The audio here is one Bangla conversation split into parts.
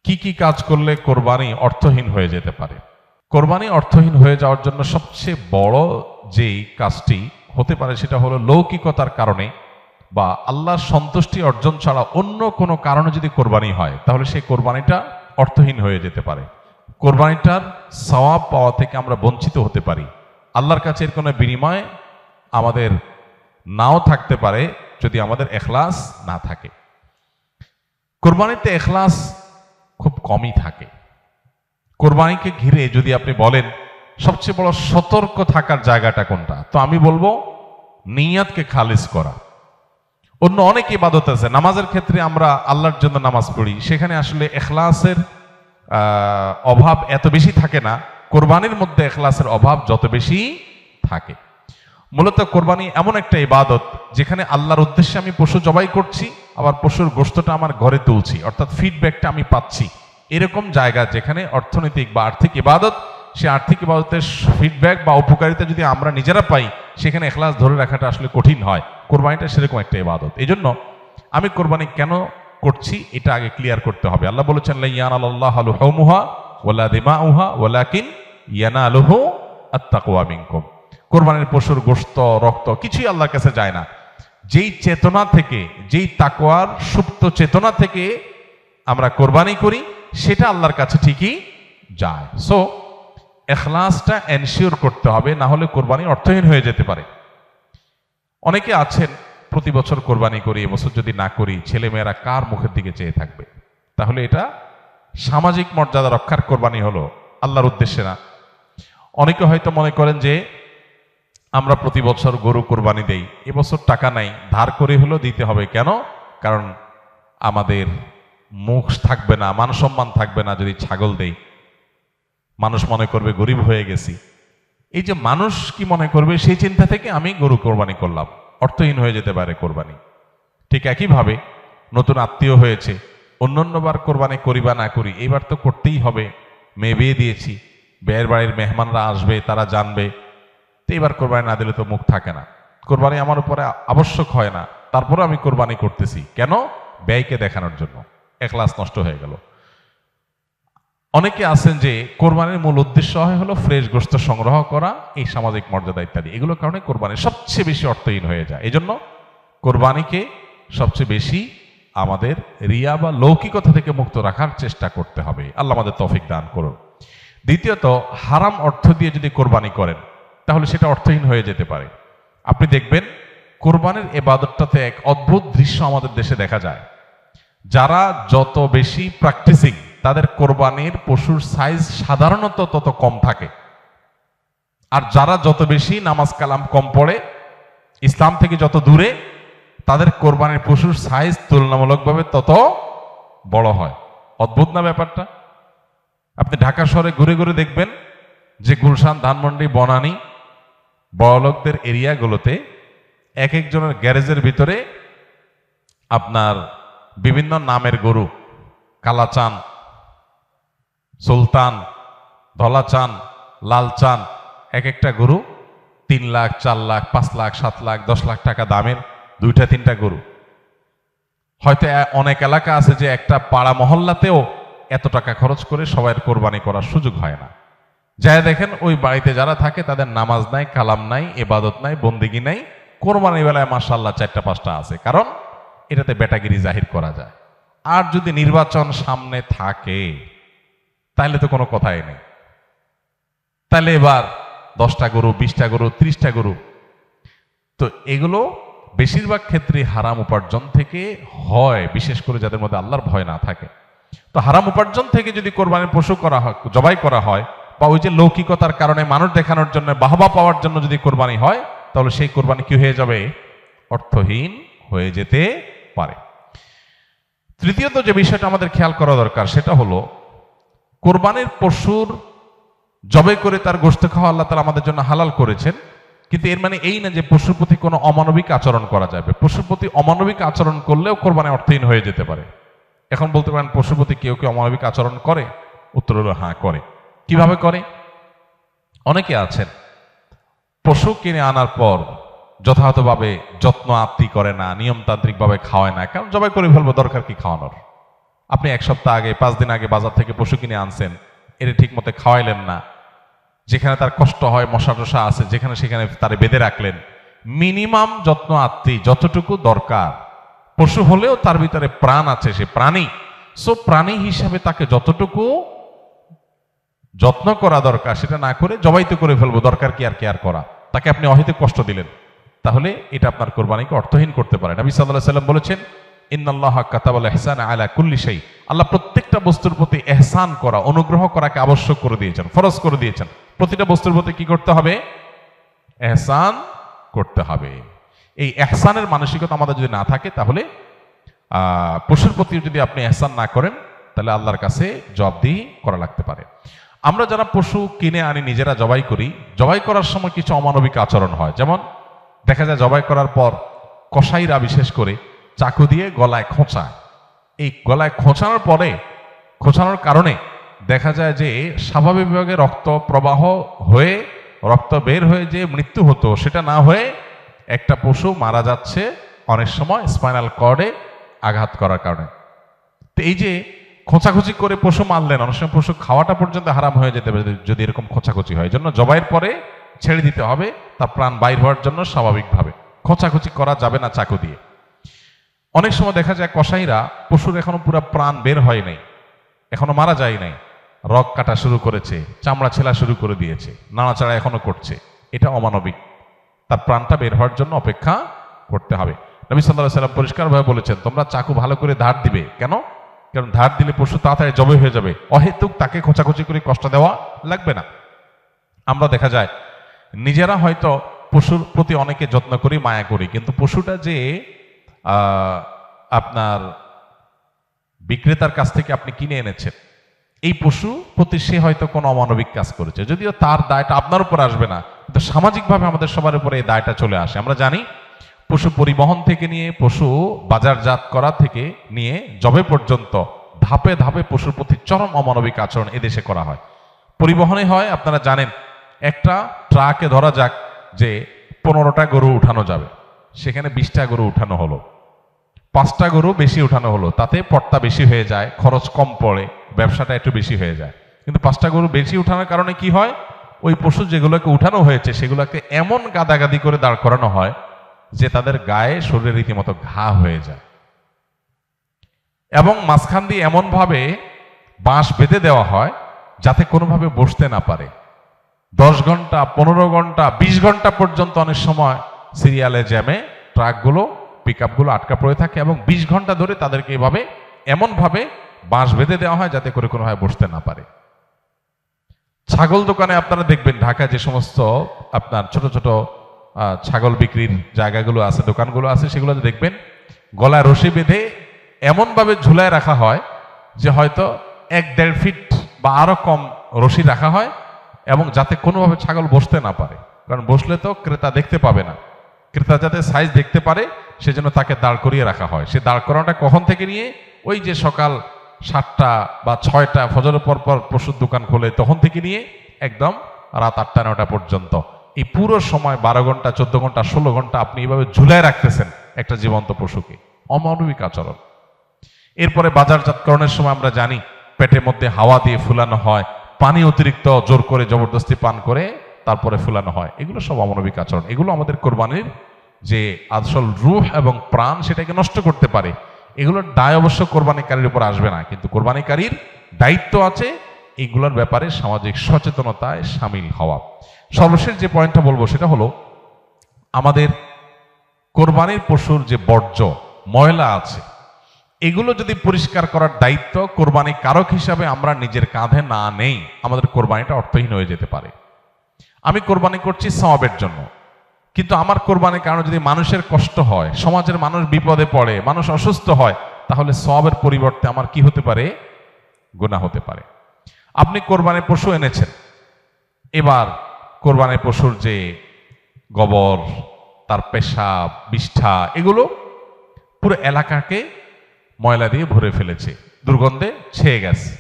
কি কি কাজ করলে কোরবানি অর্থহীন হয়ে যেতে পারে? কোরবানি অর্থহীন হয়ে যাওয়ার জন্য সবচেয়ে বড় যেই কাজটি হতে পারে সেটা হলো লৌকিকতার কারণে বা আল্লাহর সন্তুষ্টি অর্জন ছাড়া অন্য কোনো কারণে যদি কোরবানি হয় তাহলে সেই কোরবানিটা অর্থহীন হয়ে যেতে পারে। কোরবানিটার সওয়াব পাওয়া থেকে আমরা বঞ্চিত হতে পারি। আল্লাহর কাছে এর কোনো বিনিময় আমাদের নাও থাকতে পারে যদি আমাদের এখলাস না থাকে। কোরবানিতে এখলাস খুব কমই থাকে। কোরবানিকে ঘিরে যদি আপনি বলেন সবচেয়ে বড় সতর্ক থাকার জায়গাটা কোনটা, তো আমি বলবো নিয়াতকে খালিস করা। অন্য অনেক ইবাদত আছে, নামাজের ক্ষেত্রে আমরা আল্লাহর জন্য নামাজ পড়ি, সেখানে আসলে এখলাসের অভাব এত বেশি থাকে না। কোরবানির মধ্যে এখলাসের অভাব যত বেশি থাকে। মূলত কোরবানি এমন একটা ইবাদত যেখানে আল্লাহর উদ্দেশ্যে আমি পশু জবাই করছি, আবার পশুর গোশতটা আমার ঘরে তুলছি, অর্থাৎ ফিডব্যাকটা আমি পাচ্ছি। এরকম জায়গা যেখানে অর্থনৈতিক বা আর্থিক ইবাদত, সে আর্থিক ইবাদতের ফিডব্যাক বা উপকারিতা যদি আমরা নিজেরা পাই, সেখানে এখলাস ধরে রাখাটা আসলে কঠিন হয়। কোরবানিটা সেরকম একটা ইবাদত। এই জন্য আমি কোরবানি কেন করছি এটা আগে ক্লিয়ার করতে হবে। আল্লাহ বলেছেন লা ইয়ানালাল্লাহু লুহুমুহা ওয়ালা দিমাউহা ওয়ালাকিন ইয়ানালুহু আত-তাকওয়া মিনকুম। কোরবানির পশুর গোশত, রক্ত কিছুই আল্লাহর কাছে যায় না। যেই চেতনা থেকে, যেই তাকওয়ার সুপ্ত চেতনা থেকে আমরা কোরবানি করি, সেটা আল্লাহর কাছে ঠিকই যায়। সো এখলাসটা এনশিওর করতে হবে, না হলে কোরবানি অর্থহীন হয়ে যেতে পারে। অনেকে আছেন প্রতি বছর কোরবানি করি, এবছর যদি না করি ছেলেমেয়েরা কার মুখের দিকে চেয়ে থাকবে। তাহলে এটা সামাজিক মর্যাদা রক্ষার কোরবানি হলো, আল্লাহর উদ্দেশ্যে না। অনেকে হয়তো মনে করেন যে আমরা প্রতি বছর গরু কোরবানি দেই, এবছর টাকা নাই, ধার করে হলেও দিতে হবে। কেন? কারণ আমাদের মুখ থাকবে না, মান সম্মান থাকবে না যদি ছাগল দেই। মানুষ মনে করবে গরিব হয়ে গেছি। এই যে মানুষ কি মনে করবে সেই চিন্তা থেকে আমি গরু কোরবানি করলাম, অর্থহীন হয়ে যেতে পারে কোরবানি। ঠিক একইভাবে নতুন আত্মীয় হয়েছে, অন্যান্যবার কোরবানি করি বা না করি, এইবার তো করতেই হবে। মেয়ে বিয়ে দিয়েছি, বিয়ের বাড়ির মেহমানরা আসবে, তারা জানবে, তো এবার কোরবানি না দিলে তো মুখ থাকে না। কোরবানি আমার উপরে আবশ্যক হয় না, তারপরে আমি কোরবানি করতেছি কেন? ব্যয়কে দেখানোর জন্য। এখলাস নষ্ট হয়ে গেল। অনেকে আছেন যে কোরবানির মূল উদ্দেশ্য হলো ফ্রেশ গোশত সংগ্রহ করা, এই সামাজিক মর্যাদা ইত্যাদি, এগুলোর কারণে কোরবানি সবচেয়ে বেশি অর্থহীন হয়ে যায়। এই জন্য কোরবানিকে সবচেয়ে বেশি আমাদের রিয়া বা লৌকিকতা থেকে মুক্ত রাখার চেষ্টা করতে হবে। আল্লাহ আমাদের তৌফিক দান করুন। দ্বিতীয়ত, হারাম অর্থ দিয়ে যদি কোরবানি করেন তাহলে সেটা অর্থহীন হয়ে যেতে পারে। আপনি দেখবেন কোরবানির ইবাদতটাতে এক অদ্ভুত দৃশ্য আমাদের দেশে দেখা যায়। যারা যত বেশি প্র্যাকটিসিং, তাদের কোরবানির পশুর সাইজ সাধারণত তত কম থাকে। আর যারা যত বেশি নামাজ কালাম কম পড়ে, ইসলাম থেকে যত দূরে, তাদের কোরবানির পশুর সাইজ তুলনামূলকভাবে তত বড় হয়। অদ্ভুত না ব্যাপারটা? আপনি ঢাকা শহরে ঘুরে ঘুরে দেখবেন যে গুলশান, ধানমন্ডি, বনানী, বড়লোকদের এরিয়াগুলোতে এক একজনের গ্যারেজের ভিতরে আপনার বিভিন্ন নামের গরু, কালাচান, সুলতান, ধলাচান, লালচান, এক একটা গরু 3 লাখ, 4 লাখ, 5 লাখ, 7 লাখ, 10 লাখ টাকা দামের 2-3টা গরু। হয়তো অনেক এলাকা আছে যে একটা পাড়া মহল্লাতেও এত টাকা খরচ করে সবাই কোরবানি করার সুযোগ হয় না। যাই দেখেন ওই বাড়িতে যারা থাকে তাদের নামাজ নাই, কালাম নাই, ইবাদত নাই, বন্দেগী নাই। কোরবানি বেলায় মাশাআল্লাহ 4টা-5টা আছে, কারণ এটাতে বেটাগিরি জাহির করা যায়। আর যদি নির্বাচন সামনে থাকে তাহলে তো কোনো কথাই নেই। তাহলে এবার 10টা গরু, 20টা গরু, 30টা গরু। তো এগুলো বেশিরভাগ ক্ষেত্রে হারাম উপার্জন থেকে হয়, বিশেষ করে যাদের মধ্যে আল্লাহর ভয় না থাকে। তো হারাম উপার্জন থেকে যদি কোরবানির পশু করা হয়, জবাই করা হয়, বা ওই যে লৌকিকতার কারণে মানুষ দেখানোর জন্য, বাহবা পাওয়ার জন্য যদি কোরবানি হয়, তাহলে সেই কোরবানি কি হয়ে যাবে? অর্থহীন হয়ে যেতে পারে। তৃতীয়ত যে বিষয়টা আমাদের খেয়াল করা দরকার সেটা হলো কোরবানির পশুর জবাই করে তার গোশত খাওয়া আল্লাহ তাআলা আমাদের জন্য হালাল করেছেন, কিন্তু এর মানে এই না যে পশুর প্রতি কোনো অমানবিক আচরণ করা যাবে। পশুর প্রতি অমানবিক আচরণ করলেও কোরবানি অর্থহীন হয়ে যেতে পারে। এখন বলতে পারেন পশুর প্রতি কেউ কেউ অমানবিক আচরণ করে? উত্তর হলো হ্যাঁ, করে। কিভাবে করে? অনেকে আছেন পশু কিনে আনার পর যথাযথভাবে যত্ন আত্তি করে না, নিয়মতান্ত্রিকভাবে খাওয়ায় না। কারণ জবাই করে ফেলবো, দরকার কি খাওয়ানোর? আপনি 1 সপ্তাহ আগে 5 দিন আগে বাজার থেকে পশু কিনে আনছেন, এর ঠিক মতো খাওয়াইলেন না, যেখানে তার কষ্ট হয়, মশা টশা আছে যেখানে সেখানে তারে বেঁধে রাখলেন। মিনিমাম যত্ন আত্মি যতটুকু দরকার, পশু হলেও তার ভিতরে প্রাণ আছে, সে প্রাণী, সো প্রাণী হিসাবে তাকে যতটুকু যত্ন করা দরকার সেটা না করে জবাই তো করে ফেলবো, দরকার কি আর কেয়ার করা, তাকে আপনি অহেতুক কষ্ট দিলেন, তাহলে এটা আপনার কোরবানিকে অর্থহীন করতে পারে। নবী সাল্লাল্লাহু আলাইহি ওয়াসাল্লাম বলেছেন, ইন্নাল্লাহা কাতাবাল ইহসানা আলা কুল্লি শাই, আল্লাহ প্রত্যেকটা বস্তুর প্রতি ইহসান করা, অনুগ্রহ করাকে আবশ্যক করে দিয়েছেন, ফরজ করে দিয়েছেন। প্রতিটা বস্তুর প্রতি কি করতে হবে? ইহসান করতে হবে। এই ইহসানের মানসিকতা আমাদের যদি না থাকে, তাহলে পশুর প্রতি যদি আপনি ইহসান না করেন, তাহলে আল্লাহর কাছে জবাবদিহি করা লাগতে পারে। আমরা যারা পশু কিনে আনি, নিজেরা জবাই করি, জবাই করার সময় কিছু অমানবিক আচরণ হয়। যেমন দেখা যায় জবাই করার পর কসাইরা বিশেষ করে চাকু দিয়ে গলায় খোঁচায়। এই গলায় খোঁচানোর পরে, খোঁচানোর কারণে দেখা যায় যে স্বাভাবিকভাবে রক্ত প্রবাহ হয়ে, রক্ত বের হয়ে যে মৃত্যু হতো, সেটা না হয়ে একটা পশু মারা যাচ্ছে অনেক সময় স্পাইনাল কর্ডে আঘাত করার কারণে। তো এই যে খোঁচাখুচি করে পশু মারলেন, অনেক সময় পশু খাওয়াটা পর্যন্ত হারাম হয়ে যেতে পারে যদি এরকম খোঁচাখুচি হয়। জন্য জবাইয়ের পরে ছেড়ে দিতে হবে, তার প্রাণ বাইর হওয়ার জন্য স্বাভাবিকভাবে। খোঁচাখুচি করা যাবে না চাকু দিয়ে। অনেক সময় দেখা যায় কসাইরা পশুর এখনো পুরো প্রাণ বের হয় নাই, এখনো মারা যায় নাই, রগ কাটা শুরু করেছে, চামড়া ছেলা শুরু করে দিয়েছে, নাড়াচাড়া এখনো করছে, এটা অমানবিক। তার প্রাণটা বের হওয়ার জন্য অপেক্ষা করতে হবে। নবী সাল্লাল্লাহু আলাইহি ওয়াসাল্লাম পরিষ্কারভাবে বলেছেন, তোমরা চাকু ভালো করে ধার দিবে। কেন? কারণ ধার দিলে পশু তাড়াতাড়ি জবাই হয়ে যাবে, অহেতুক তাকে খোঁচাখুচি করে কষ্ট দেওয়া লাগবে না। আমরা দেখা যায় নিজেরা হয়তো পশুর প্রতি অনেকে যত্ন করি, মায়া করি, কিন্তু পশুটা যে আপনার বিক্রেতার কাছ থেকে আপনি কিনে এনেছেন, এই পশু প্রতি সে হয়তো কোনো অমানবিক কাজ করেছে, যদিও তার দায়টা আপনার উপর আসবে না, কিন্তু সামাজিকভাবে আমাদের সবার উপরে এই দায়টা চলে আসে। আমরা জানি পশু পরিবহন থেকে নিয়ে, পশু বাজারজাত করা থেকে নিয়ে জবে পর্যন্ত ধাপে ধাপে পশুর প্রতি চরম অমানবিক আচরণ এদেশে করা হয়। পরিবহনে হয়, আপনারা জানেন, একটা ট্রাকে ধরা যাক যে 15টা গরু উঠানো যাবে, সেখানে 20টা গরু উঠানো হলো, 5টা গরু বেশি উঠানো হলো, তাতে পড়তা বেশি হয়ে যায়, খরচ কম পড়ে, ব্যবসাটা একটু বেশি হয়ে যায়। কিন্তু 5টা গরু বেশি উঠানোর কারণে কি হয়? ওই পশু যেগুলোকে উঠানো হয়েছে সেগুলোকে এমন গাদাগাদি করে দাঁড় করানো হয় যে তাদের গায়ে, শরীরে রীতিমতো ঘা হয়ে যায়, এবং মাঝখান দিয়ে এমন ভাবে বাঁশ বেঁধে দেওয়া হয় যাতে কোনোভাবে বসতে না পারে। 10 ঘন্টা, 15 ঘন্টা, 20 ঘন্টা পর্যন্ত অনেক সময় সিরিয়ালে জ্যামে ট্রাকগুলো, পিকআপগুলো আটকা পড়ে থাকে, এবং 20 ঘন্টা ধরে তাদেরকে এভাবে এমনভাবে বাঁশ বেঁধে দেওয়া হয় যাতে করে কোনোভাবে বসতে না পারে। ছাগল দোকানে আপনারা দেখবেন, ঢাকায় যে সমস্ত আপনার ছোট ছোট ছাগল বিক্রির জায়গাগুলো আছে, দোকানগুলো আছে, সেগুলোতে দেখবেন গলায় রশি বেঁধে এমনভাবে ঝুলায় রাখা হয় যে হয়তো 1-1.5 ফিট বা আরো কম রশি রাখা হয়, এবং যাতে কোনোভাবে ছাগল বসতে না পারে, কারণ বসলে তো ক্রেতা দেখতে পাবে না। ক্রেতা যাতে সাইজ দেখতে পারে সেজন্য তাকে দাঁড় করিয়ে রাখা হয়। সে দাঁড় করানোটা কখন থেকে নিয়ে, ওই যে সকাল 7টা বা 6টা ফজরের পর পর পশুর দোকান খোলে তখন থেকে নিয়ে একদম রাত 8টা-9টা পর্যন্ত, এই পুরো সময় 12 ঘন্টা, 14 ঘন্টা, 16 ঘন্টা আপনি এইভাবে ঝুলায় রাখতেছেন একটা জীবন্ত পশুকে। অমানবিক আচরণ। এরপরে বাজারজাতকরণের সময় আমরা জানি পেটের মধ্যে হাওয়া দিয়ে ফুলানো হয়, পানি অতিরিক্ত জোর করে জবরদস্তি পান করে তারপরে ফুলানো হয়। এগুলো সব অমানবিক আচরণ। এগুলো আমাদের কোরবানির যে আসল রূহ এবং প্রাণ সেটাকে নষ্ট করতে পারে। এগুলোর দায় অবশ্য কোরবানিকারীর উপর আসবে না, কিন্তু কোরবানিকারীর দায়িত্ব আছে এইগুলোর ব্যাপারে সামাজিক সচেতনতায় সামিল হওয়া। সর্বশেষ যে পয়েন্টটা বলবো সেটা হলো, আমাদের কোরবানির পশুর যে বর্জ্য ময়লা আছে, এগুলো যদি পরিষ্কার করার দায়িত্ব কোরবানি কারক হিসাবে আমরা নিজের কাঁধে না নেই, আমাদের কোরবানিটা অর্থহীন হয়ে যেতে পারে। আমি কোরবানি করছি সওয়াবের জন্য, কিন্তু আমার কোরবানির কারণে যদি মানুষের কষ্ট হয়, সমাজের মানুষ বিপদে পড়ে, মানুষ অসুস্থ হয়, তাহলে সওয়াবের পরিবর্তে আমার কি হতে পারে? গুনাহ হতে পারে। আপনি কোরবানির পশু এনেছেন, এবার কোরবানির পশুর যে গোবর, তার পেশাব, বিষ্ঠা, এগুলো পুরো এলাকাকে ময়লা দিয়ে ভরে ফেলেছে, দুর্গন্ধে ছেয়ে গেছে।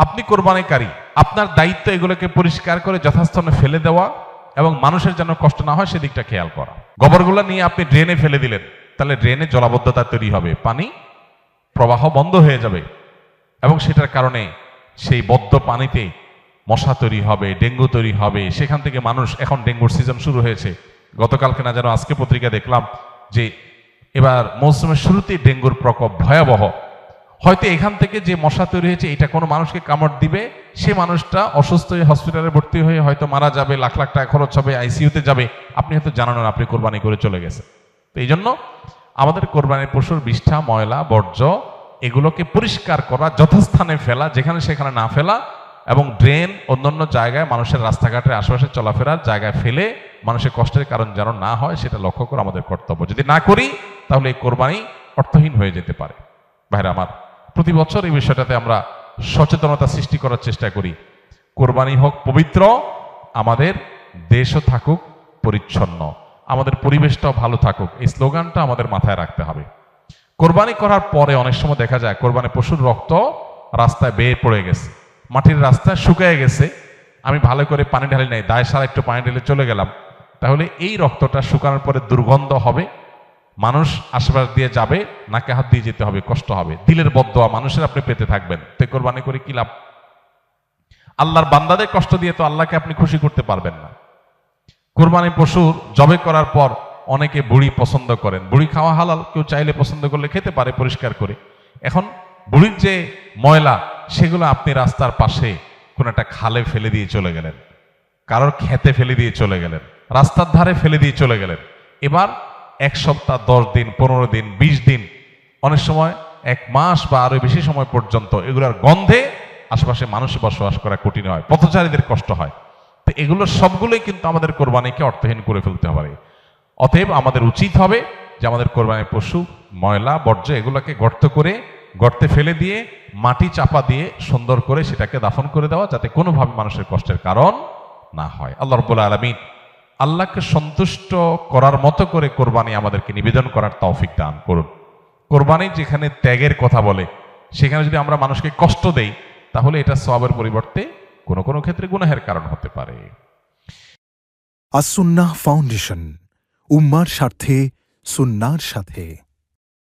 আপনি কোরবানিকারী, আপনার দায়িত্ব এগুলোকে পরিষ্কার করে যথাস্থানে ফেলে দেওয়া এবং মানুষের যেন কষ্ট না হয় সেদিকটা খেয়াল করা। গোবরগুলো নিয়ে আপনি ড্রেনে ফেলে দিলেন, তাহলে ড্রেনে জলাবদ্ধতা তৈরি হবে, পানি প্রবাহ বন্ধ হয়ে যাবে এবং সেটার কারণে সেই বদ্ধ পানিতে মশা তৈরি হবে, ডেঙ্গু তৈরি হবে। সেখান থেকে মানুষ, এখন ডেঙ্গুর সিজন শুরু হয়েছে, গতকালকে না যেন আজকে পত্রিকা দেখলাম যে এবার মৌসুমের শুরুতেই ডেঙ্গুর প্রকোপ ভয়াবহ। হয়তো এখান থেকে যে মশা তৈরি হয়েছে এটা কোনো মানুষকে কামড় দিবে, সে মানুষটা অসুস্থ হয়ে হসপিটালে ভর্তি হয়ে হয়তো মারা যাবে, লাখ লাখ টাকা খরচ হবে, আইসিইউতে যাবে, আপনি হয়তো জানান না, আপনি কোরবানি করে চলে গেছে। তো এই জন্য আমাদের কোরবানির পশুর বিষ্ঠা, ময়লা, বর্জ্য এগুলোকে পরিষ্কার করা, যথাস্থানে ফেলা, যেখানে সেখানে না ফেলা, এবং ড্রেন অন্যান্য জায়গায় মানুষের রাস্তাঘাটের আশেপাশে চলাফেরার জায়গায় ফেলে মানুষের কষ্টের কারণ যেন না হয় সেটা লক্ষ্য করা আমাদের কর্তব্য। যদি না করি তাহলে এই কোরবানি অর্থহীন হয়ে যেতে পারে। ভাইরা আমার, প্রতি বছর এই বিষয়টাতে আমরা সচেতনতা সৃষ্টি করার চেষ্টা করি। কোরবানি হোক পবিত্র, আমাদের দেশও থাকুক পরিচ্ছন্ন, আমাদের পরিবেশটাও ভালো থাকুক, এই স্লোগানটা আমাদের মাথায় রাখতে হবে। কোরবানি করার পরে অনেক সময় দেখা যায় কোরবানি পশুর রক্ত রাস্তায় বেয়ে পড়ে গেছে, মাটির রাস্তায় শুকিয়ে গেছে, আমি ভালো করে পানি ঢালি নাই, দায় সারা একটু পানি ঢেলে চলে গেলাম, তাহলে এই রক্তটা শুকানোর পরে দুর্গন্ধ হবে, মানুষ আশেপাশ দিয়ে যাবে, নাকে হাত দিয়ে যেতে হবে, কষ্ট হবে, দিলের বদদোয়া মানুষের আপনি পেতে থাকবেন। তো কোরবানি করে কি লাভ? আল্লাহর বান্দাদের কষ্ট দিয়ে তো আল্লাহকে আপনি খুশি করতে পারবেন না। কোরবানি পশুর জবে করার পর অনেকে বুড়ি পছন্দ করেন, বুড়ি খাওয়া হালাল, কেউ চাইলে পছন্দ করলে খেতে পারে পরিষ্কার করে। এখন বুড়ির যে ময়লা সেগুলো আপনি রাস্তার পাশে কোন একটা খালে ফেলে দিয়ে চলে গেলেন, কারোর খেতে ফেলে দিয়ে চলে গেলেন, রাস্তার ধারে ফেলে দিয়ে চলে গেলেন। এবার 1 সপ্তাহ, 10 দিন, 15 দিন, 20 দিন, অনেক সময় 1 মাস বা আরো বেশি সময় পর্যন্ত এগুলোর গন্ধে আশেপাশে মানুষ বসবাস করা কঠিন হয়, পথচারীদের কষ্ট হয়। তো এগুলো সবগুলোই কিন্তু আমাদের কোরবানিকে অর্থহীন করে ফেলতে পারে। অতএব আমাদের উচিত হবে যে আমাদের কোরবানির পশু ময়লা বর্জ্য এগুলোকে গর্তে ফেলে দিয়ে মাটি চাপা দিয়ে সুন্দর করে সেটাকে দাফন করে দেওয়া, যাতে কোনোভাবে মানুষের কষ্টের কারণ না হয়। আল্লাহ রাব্বুল আলামিন আল্লাহকে সন্তুষ্ট করার মতো করে কোরবানি আমাদেরকে নিবেদন করার তৌফিক দান করুন। কোরবানি যেখানে ত্যাগের কথা বলে, সেখানে যদি আমরা মানুষকে কষ্ট দেই তাহলে এটা সওয়াবের পরিবর্তে কোনো কোনো ক্ষেত্রে গুনাহের কারণ হতে পারে। আস-সুন্নাহ ফাউন্ডেশন, উম্মার স্বার্থে সুন্নাহর সাথে।